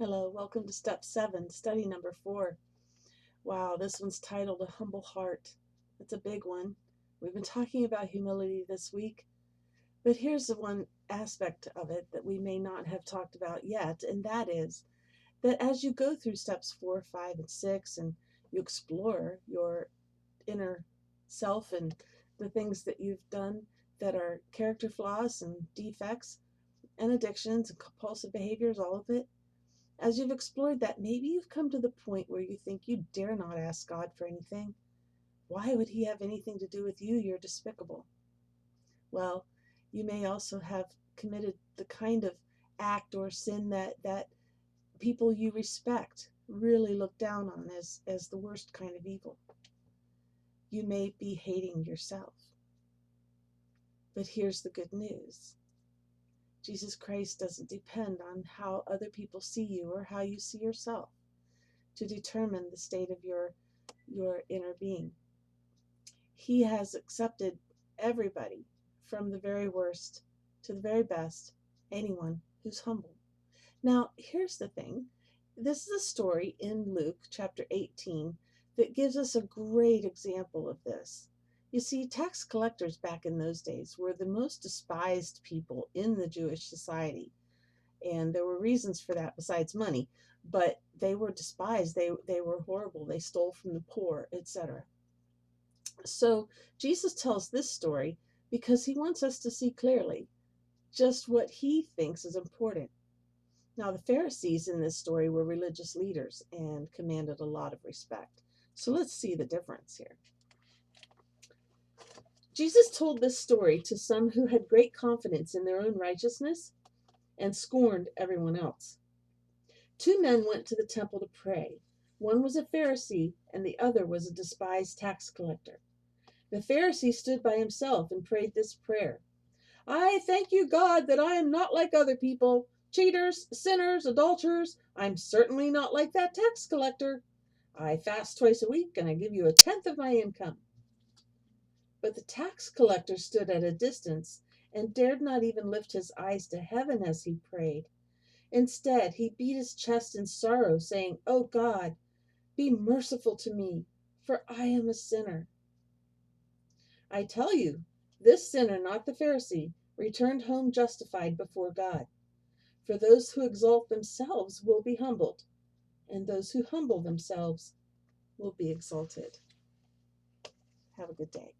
Hello, welcome to Step 7, study number 4. Wow, this one's titled A Humble Heart. It's a big one. We've been talking about humility this week, but here's the one aspect of it that we may not have talked about yet, and that is that as you go through steps 4, 5, and 6, and you explore your inner self and the things that you've done that are character flaws and defects and addictions and compulsive behaviors, all of it, as you've explored that, maybe you've come to the point where you think you dare not ask God for anything. Why would He have anything to do with you? You're despicable. Well, you may also have committed the kind of act or sin that people you respect really look down on as the worst kind of evil. You may be hating yourself. But here's the good news. Jesus Christ doesn't depend on how other people see you or how you see yourself to determine the state of your inner being. He has accepted everybody, from the very worst to the very best, anyone who's humble. Now, here's the thing. This is a story in Luke chapter 18 that gives us a great example of this. You see, tax collectors back in those days were the most despised people in the Jewish society. And there were reasons for that besides money, but they were despised. They were horrible. They stole from the poor, etc. So Jesus tells this story because he wants us to see clearly just what he thinks is important. Now, the Pharisees in this story were religious leaders and commanded a lot of respect. So let's see the difference here. Jesus told this story to some who had great confidence in their own righteousness and scorned everyone else. Two men went to the temple to pray. One was a Pharisee, and the other was a despised tax collector. The Pharisee stood by himself and prayed this prayer: I thank you, God, that I am not like other people, cheaters, sinners, adulterers. I'm certainly not like that tax collector. I fast twice a week, and I give you 1/10 of my income. But the tax collector stood at a distance and dared not even lift his eyes to heaven as he prayed. Instead, he beat his chest in sorrow, saying, Oh God, be merciful to me, for I am a sinner. I tell you, this sinner, not the Pharisee, returned home justified before God. For those who exalt themselves will be humbled, and those who humble themselves will be exalted. Have a good day.